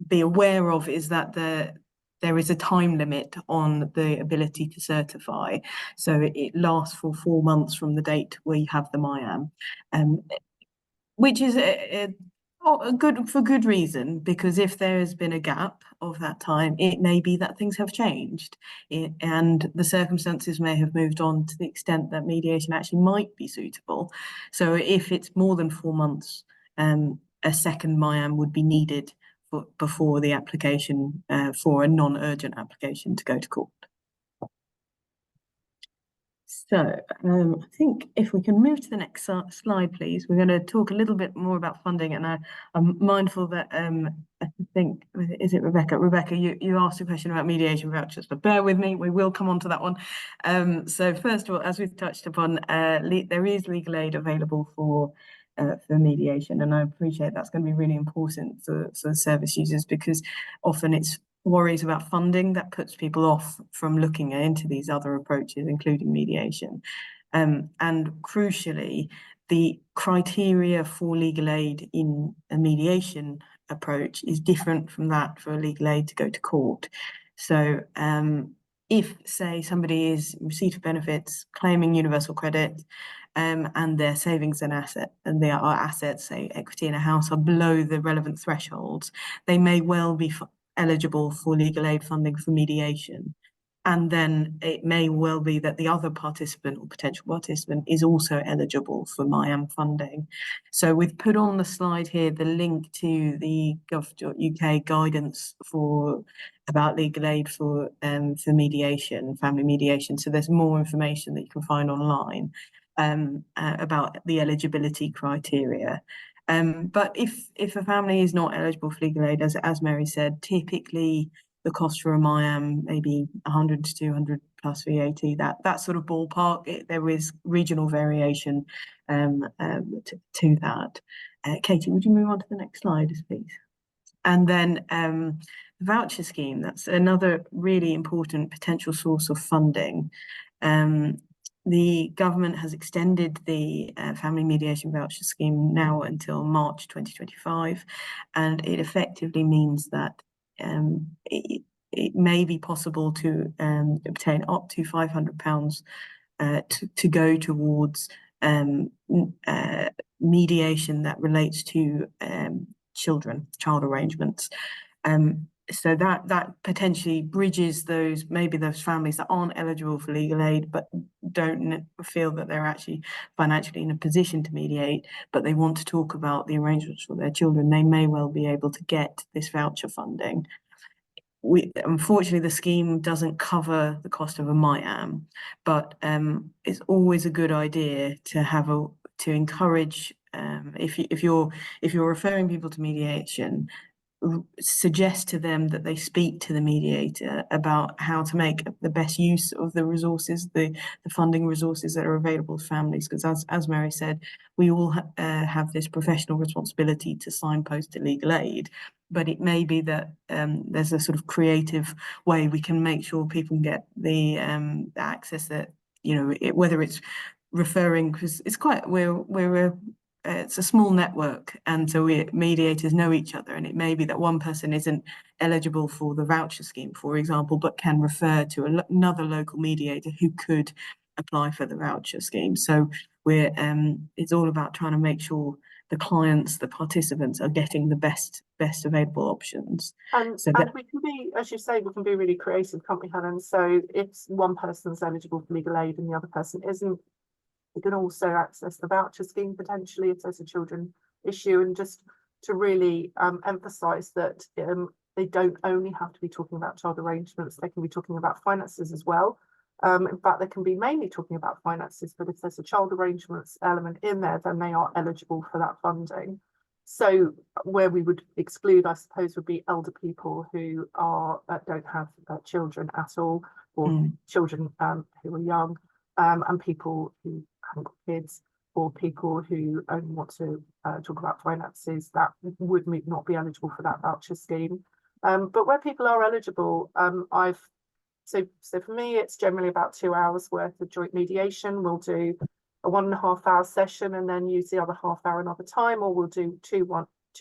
be aware of is that there is a time limit on the ability to certify. So it lasts for 4 months from the date where you have the MIAM, which is for good reason, because if there has been a gap of that time, it may be that things have changed and the circumstances may have moved on to the extent that mediation actually might be suitable. So if it's more than 4 months, a second MIAM would be needed before the application for a non-urgent application to go to court. So I think if we can move to the next slide, please. We're going to talk a little bit more about funding, and I'm mindful that I think, is it Rebecca? Rebecca, you asked a question about mediation vouchers, but bear with me, we will come on to that one. So first of all, as we've touched upon, there is legal aid available for mediation, and I appreciate that's going to be really important for service users, because often it's worries about funding that puts people off from looking into these other approaches, including mediation. And crucially, the criteria for legal aid in a mediation approach is different from that for legal aid to go to court. So if, say, somebody is in receipt of benefits, claiming universal credit, and their savings and assets, say equity in a house, are below the relevant thresholds, they may well be eligible for legal aid funding for mediation. And then it may well be that the other participant or potential participant is also eligible for MyAM funding. So we've put on the slide here the link to the gov.uk guidance about legal aid for mediation, family mediation. So there's more information that you can find online about the eligibility criteria. But if a family is not eligible for legal aid, as Mary said, typically the cost for a MyAM maybe 100 to 200 plus VAT, that sort of ballpark. There is regional variation to that. Katie, would you move on to the next slide, please? And then the voucher scheme, that's another really important potential source of funding. The government has extended the family mediation voucher scheme now until March 2025, and it effectively means that it may be possible to obtain up to £500 to go towards mediation that relates to child arrangements. So that potentially bridges those families that aren't eligible for legal aid but don't feel that they're actually financially in a position to mediate, but they want to talk about the arrangements for their children. They may well be able to get this voucher funding. Unfortunately, the scheme doesn't cover the cost of a MyAM, but it's always a good idea to encourage if you're referring people to mediation, suggest to them that they speak to the mediator about how to make the best use of the resources, the funding resources that are available to families. Because as Mary said, we all have this professional responsibility to signpost to legal aid, but it may be that there's a sort of creative way we can make sure people get the access that, whether it's referring, because it's quite, it's a small network, and so mediators know each other, and it may be that one person isn't eligible for the voucher scheme, for example, but can refer to another local mediator who could apply for the voucher scheme. So it's all about trying to make sure the clients, the participants, are getting the best available options. And we can be, as you say, we can be really creative, can't we, Helen? So if one person's eligible for legal aid and the other person isn't, you can also access the voucher scheme potentially if there's a children issue, and just to really emphasise that they don't only have to be talking about child arrangements, they can be talking about finances as well. In fact, they can be mainly talking about finances, but if there's a child arrangements element in there, then they are eligible for that funding. So where we would exclude, I suppose, would be elder people who don't have children at all, or children who are young, and people who haven't got kids, or people who only want to talk about finances, that would not be eligible for that voucher scheme. But where people are eligible, so for me, it's generally about 2 hours worth of joint mediation. We'll do a 1.5 hour session and then use the other half hour another time, or we'll do two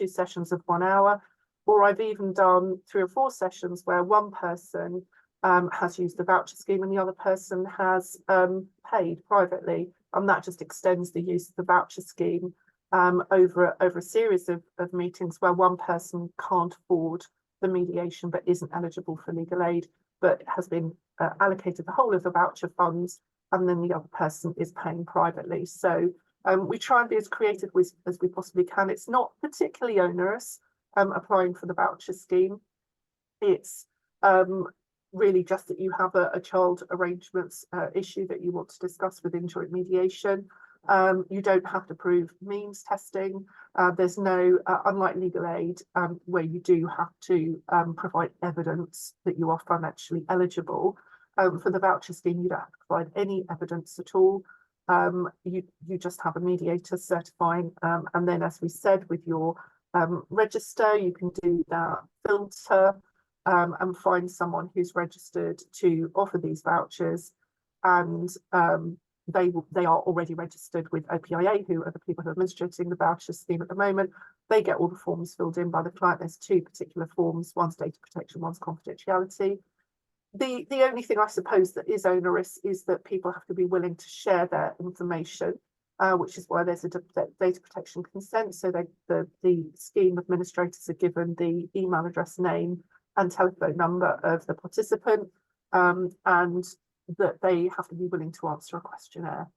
sessions of 1 hour. Or I've even done 3 or 4 sessions where one person has used the voucher scheme and the other person has paid privately, and that just extends the use of the voucher scheme over a series of meetings where one person can't afford the mediation but isn't eligible for legal aid, but has been allocated the whole of the voucher funds, and then the other person is paying privately. So we try and be as creative as we possibly can. It's not particularly onerous applying for the voucher scheme. It's really just that you have a child arrangements issue that you want to discuss within joint mediation. You don't have to prove means testing. There's no, unlike legal aid, where you do have to provide evidence that you are financially eligible. For the voucher scheme, you don't have to provide any evidence at all. You just have a mediator certifying, and then, as we said, with your register, you can do that filter and find someone who's registered to offer these vouchers, and they are already registered with OPIA, who are the people who are administrating the voucher scheme at the moment. They get all the forms filled in by the client. There's 2 particular forms, one's data protection, one's confidentiality. The only thing I suppose that is onerous is that people have to be willing to share their information, which is why there's a data protection consent. So the scheme administrators are given the email address, name, and telephone number of the participant, and that they have to be willing to answer a questionnaire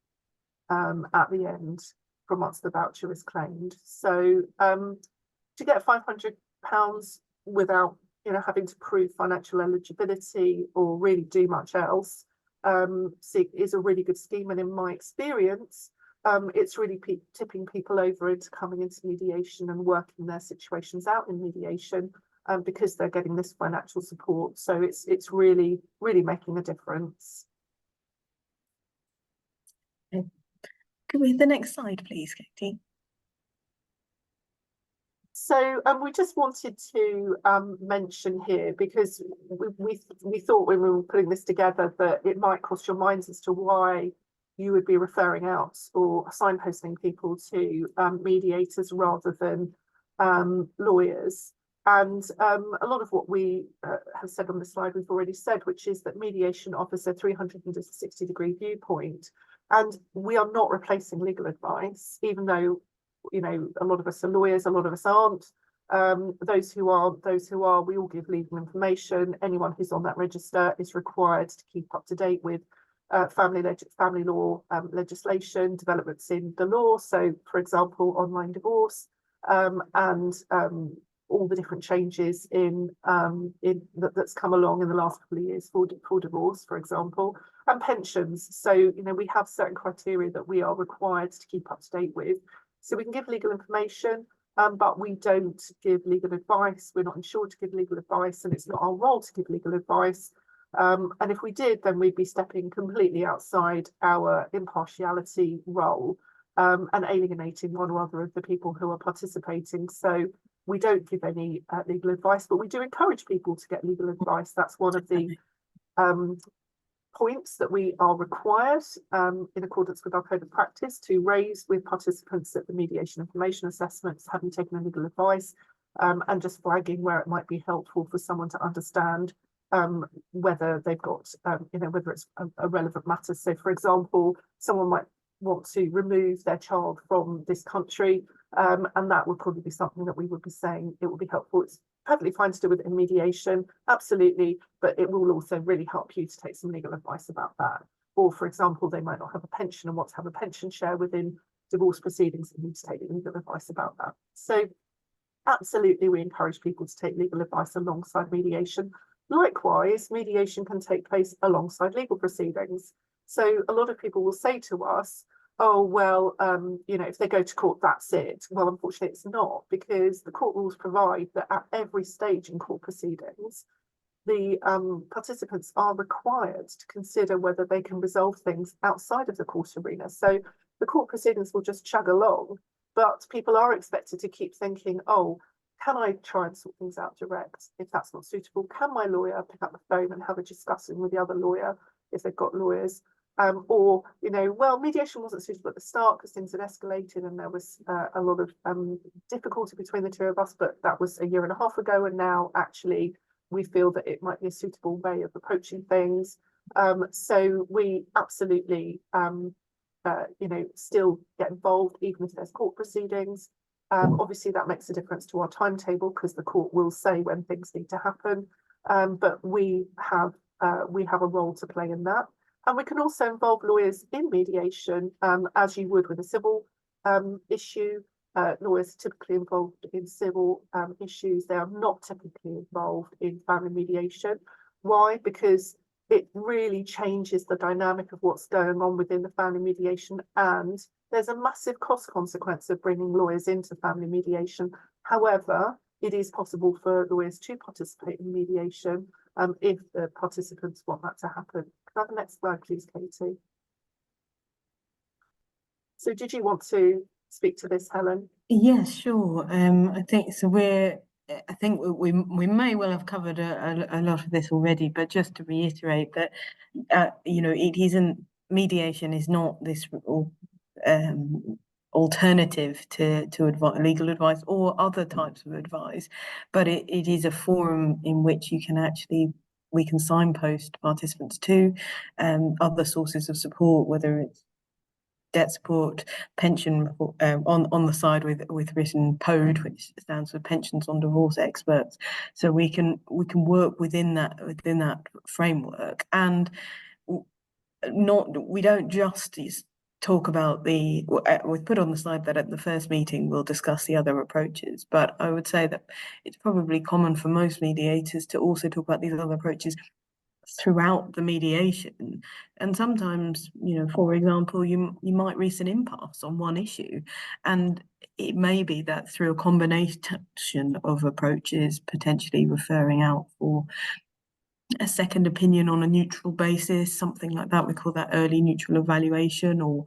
at the end from once the voucher is claimed. So to get £500 without having to prove financial eligibility or really do much else is a really good scheme. And in my experience, it's really tipping people over into coming into mediation and working their situations out in mediation because they're getting this financial support. So it's really, really making a difference. Okay. Could we have the next slide, please, Katie? So we just wanted to mention here, because we thought when we were putting this together that it might cross your minds as to why you would be referring out or signposting people to mediators rather than lawyers. And a lot of what we have said on the slide we've already said, which is that mediation offers a 360-degree viewpoint. And we are not replacing legal advice, even though a lot of us are lawyers, a lot of us aren't. Those who are, we all give legal information. Anyone who's on that register is required to keep up to date with family law legislation, developments in the law. So, for example, online divorce and all the different changes in that's come along in the last couple of years for divorce, for example, and pensions. So, we have certain criteria that we are required to keep up to date with. So we can give legal information, but we don't give legal advice. We're not insured to give legal advice, and it's not our role to give legal advice. And if we did, then we'd be stepping completely outside our impartiality role and alienating one or other of the people who are participating. So we don't give any legal advice, but we do encourage people to get legal advice. That's one of the points that we are required in accordance with our code of practice to raise with participants at the mediation information assessments, having taken legal advice and just flagging where it might be helpful for someone to understand whether they've got, whether it's a relevant matter. So, for example, someone might want to remove their child from this country, and that would probably be something that we would be saying it would be helpful. It's perfectly fine to do with in mediation, absolutely, but it will also really help you to take some legal advice about that. Or, for example, they might not have a pension and want to have a pension share within divorce proceedings and need to take legal advice about that. So absolutely, we encourage people to take legal advice alongside mediation. Likewise, mediation can take place alongside legal proceedings. So a lot of people will say to us, oh, well, if they go to court, that's it. Well, unfortunately, it's not, because the court rules provide that at every stage in court proceedings, the participants are required to consider whether they can resolve things outside of the court arena. So the court proceedings will just chug along, but people are expected to keep thinking, oh, can I try and sort things out direct? If that's not suitable, can my lawyer pick up the phone and have a discussion with the other lawyer if they've got lawyers? Or, well, mediation wasn't suitable at the start because things had escalated and there was a lot of difficulty between the two of us, but that was a year and a half ago. And now actually we feel that it might be a suitable way of approaching things. So we absolutely, still get involved even if there's court proceedings. Obviously that makes a difference to our timetable because the court will say when things need to happen. But we have a role to play in that. And we can also involve lawyers in mediation, as you would with a civil issue. Lawyers are typically involved in civil issues. They are not typically involved in family mediation. Why? Because it really changes the dynamic of what's going on within the family mediation, and there's a massive cost consequence of bringing lawyers into family mediation. However, it is possible for lawyers to participate in mediation if the participants want that to happen. Can I have the next slide, please, Katie? So did you want to speak to this, Helen? Yes, sure. I think so. I think we may well have covered a lot of this already, but just to reiterate that, it isn't, mediation is not this alternative to legal advice or other types of advice, but it is a forum in which we can signpost participants to other sources of support, whether it's debt support, pension on the side with written PODE, which stands for Pensions on Divorce Experts. So we can work within that framework, and we don't just talk about we've put on the slide that at the first meeting we'll discuss the other approaches, but I would say that it's probably common for most mediators to also talk about these other approaches throughout the mediation. And sometimes, for example, you might reach an impasse on one issue, and it may be that through a combination of approaches, potentially referring out for a second opinion on a neutral basis, something like that, we call that early neutral evaluation, or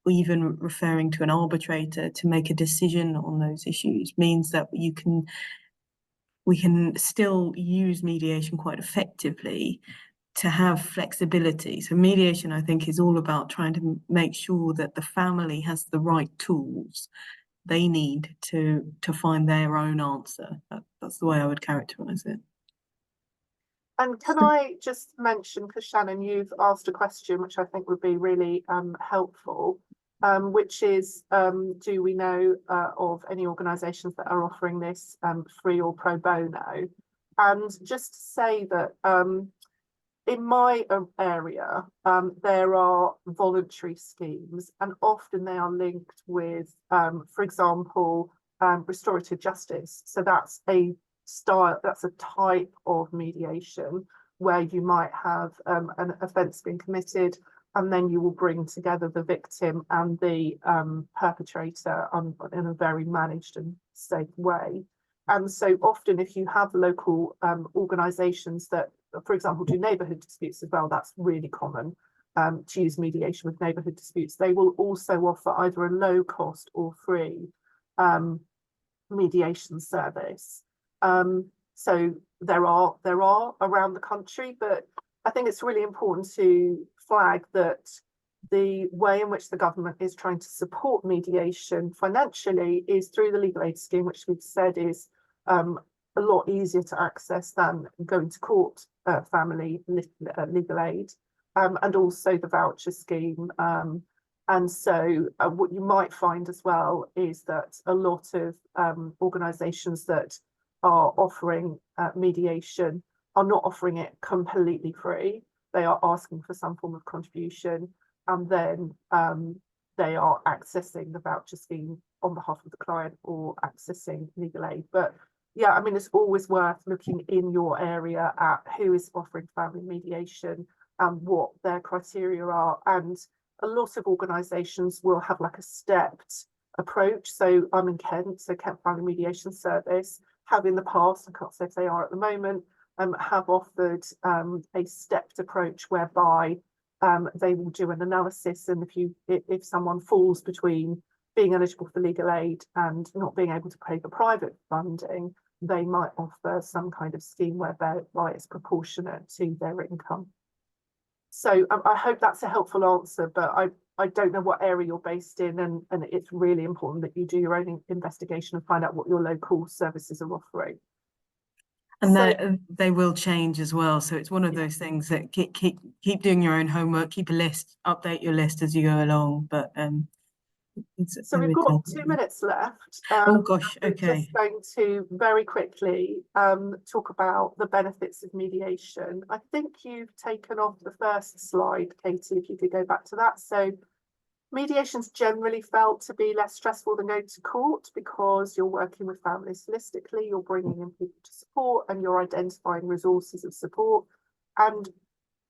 even referring to an arbitrator to make a decision on those issues, means that we can still use mediation quite effectively to have flexibility. So mediation, I think, is all about trying to make sure that the family has the right tools they need to find their own answer. That's the way I would characterize it. And can I just mention, because Shannon, you've asked a question which I think would be really helpful, which is, do we know of any organisations that are offering this free or pro bono? And just to say that in my area, there are voluntary schemes, and often they are linked with, for example, restorative justice. So that's a type of mediation where you might have an offence being committed, and then you will bring together the victim and the perpetrator in a very managed and safe way. And so often, if you have local organisations that, for example, do neighbourhood disputes as well, that's really common to use mediation with neighbourhood disputes. They will also offer either a low cost or free mediation service. So there are around the country, but I think it's really important to flag that the way in which the government is trying to support mediation financially is through the legal aid scheme, which we've said is a lot easier to access than going to court family legal aid, and also the voucher scheme. And so what you might find as well is that a lot of organisations that are offering mediation are not offering it completely free. They are asking for some form of contribution, and then they are accessing the voucher scheme on behalf of the client or accessing legal aid. But yeah, I mean, it's always worth looking in your area at who is offering family mediation and what their criteria are. And a lot of organisations will have like a stepped approach. So I'm in Kent, so Kent Family Mediation Service have in the past, I can't say if they are at the moment, have offered a stepped approach whereby they will do an analysis, and if someone falls between being eligible for legal aid and not being able to pay for private funding, they might offer some kind of scheme whereby it's proportionate to their income. So I hope that's a helpful answer, but I don't know what area you're based in, and it's really important that you do your own investigation and find out what your local services are offering. And so, they will change as well. So it's one of those things that keep doing your own homework, keep a list, update your list as you go along. But so we've got 2 minutes left. Oh gosh, okay. We're just going to very quickly talk about the benefits of mediation. I think you've taken off the first slide, Katie, if you could go back to that. So mediation's generally felt to be less stressful than going to court because you're working with families holistically, you're bringing in people to support, and you're identifying resources of support. And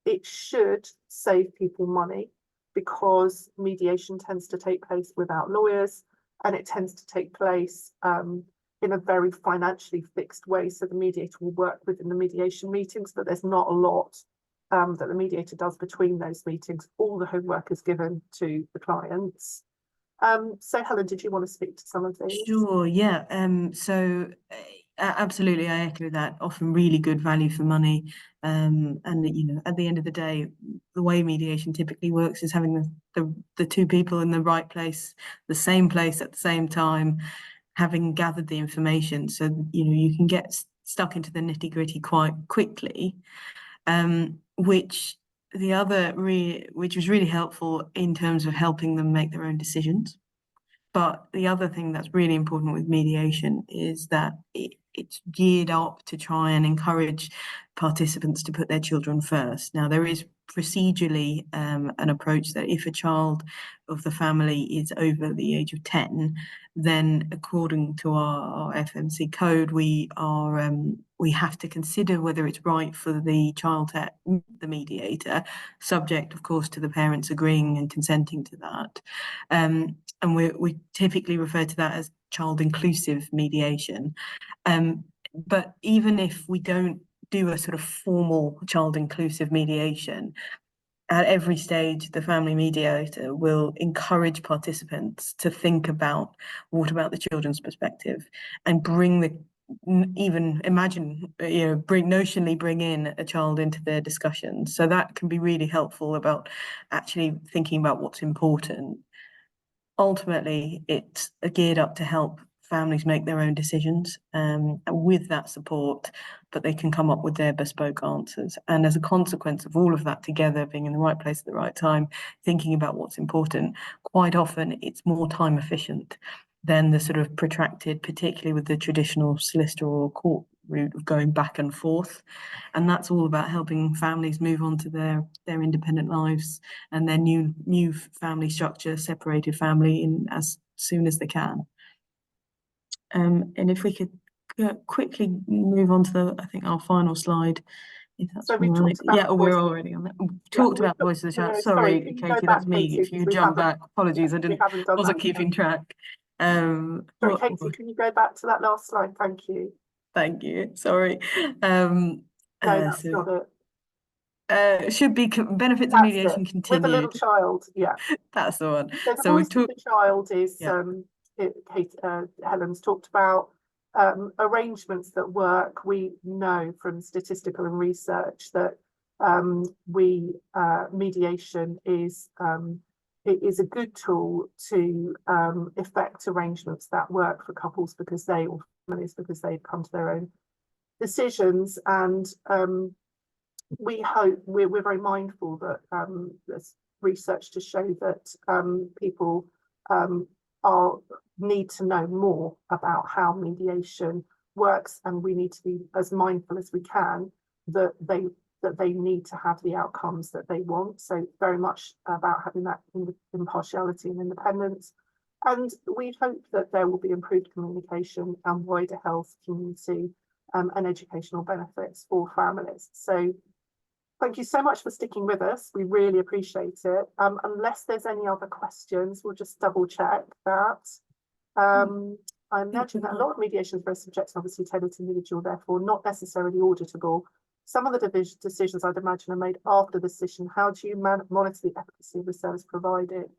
it should save people money because mediation tends to take place without lawyers, and it tends to take place in a very financially fixed way. So the mediator will work within the mediation meetings, but there's not a lot that the mediator does between those meetings. All the homework is given to the clients. So Helen, did you want to speak to some of these? Sure, yeah. So absolutely, I echo that. Often really good value for money. And at the end of the day, the way mediation typically works is having the two people in the right place, the same place at the same time, having gathered the information. So you can get stuck into the nitty-gritty quite quickly, which the other, which was really helpful in terms of helping them make their own decisions. But the other thing that's really important with mediation is that it's geared up to try and encourage participants to put their children first. Now, there is procedurally an approach that if a child of the family is over the age of 10, then according to our FMC code, we have to consider whether it's right for the child to the mediator, subject, of course, to the parents agreeing and consenting to that. And we typically refer to that as child inclusive mediation. But even if we don't do a sort of formal child inclusive mediation, at every stage, the family mediator will encourage participants to think about what about the children's perspective and even imagine, notionally bring in a child into their discussions. So that can be really helpful about actually thinking about what's important. Ultimately, it's geared up to help families make their own decisions with that support, but they can come up with their bespoke answers. And as a consequence of all of that together, being in the right place at the right time, thinking about what's important, quite often it's more time efficient than the sort of protracted, particularly with the traditional solicitor or court route of going back and forth. And that's all about helping families move on to their independent lives and their new family structure, separated family, in as soon as they can. And if we could quickly move on to I think our final slide, if that's So all we right. talked about Yeah, we're already on that. We've talked about voice of the chat. Sorry, Katie, that's me. If you jump back, apologies, I wasn't keeping track. Sorry, Katie, can you go back to that last slide? Thank you. Thank you. Sorry. No, that's not it. Should be benefits of mediation continued. With a little child, yeah. That's the one. So we've talked. The child is Helen's talked about arrangements that work. We know from statistical and research that mediation is a good tool to effect arrangements that work for couples or families because they've come to their own decisions. And we hope we're very mindful that there's research to show that people need to know more about how mediation works, and we need to be as mindful as we can that they need to have the outcomes that they want. So very much about having that impartiality and independence. And we hope that there will be improved communication and wider health, community and educational benefits for families. So thank you so much for sticking with us. We really appreciate it. Unless there's any other questions, we'll just double check that. I imagine that a lot of mediation is very subjective, obviously tailored to individual, therefore not necessarily auditable. Some of the decisions I'd imagine are made after the decision. How do you monitor the efficacy of the service provided?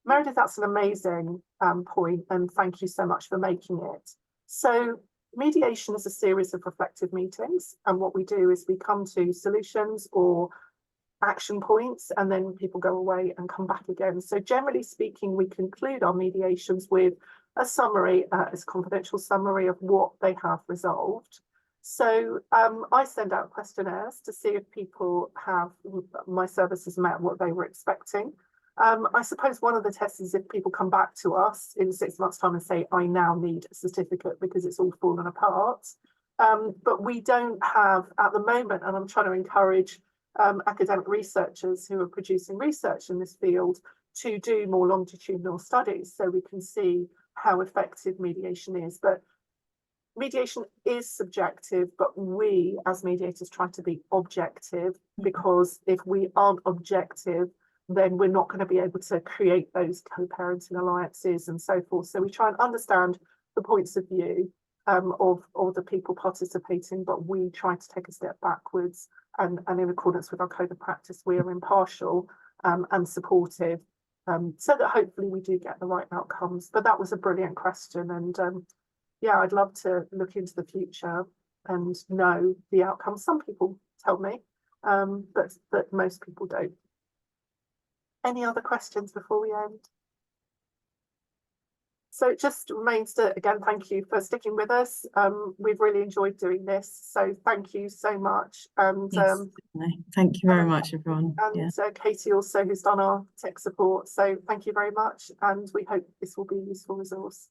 Meredith, that's an amazing point, and thank you so much for making it. So mediation is a series of reflective meetings, and what we do is we come to solutions or action points, and then people go away and come back again. So generally speaking, we conclude our mediations with a summary, a confidential summary of what they have resolved. So I send out questionnaires to see if people my services met what they were expecting. I suppose one of the tests is if people come back to us in 6 months' time and say, I now need a certificate because it's all fallen apart. But we don't have at the moment, and I'm trying to encourage academic researchers who are producing research in this field to do more longitudinal studies so we can see how effective mediation is. But mediation is subjective, but we as mediators try to be objective, because if we aren't objective, then we're not going to be able to create those co-parenting alliances and so forth. So we try and understand the points of view of the people participating, but we try to take a step backwards, and in accordance with our code of practice, we are impartial and supportive, so that hopefully we do get the right outcomes. But that was a brilliant question, and yeah, I'd love to look into the future and know the outcomes. Some people tell me, but most people don't. Any other questions before we end? So it just remains to, again, thank you for sticking with us. We've really enjoyed doing this, so thank you so much. And Yes, thank you very much, everyone. And Katie also, who's done our tech support. So thank you very much, and we hope this will be a useful resource.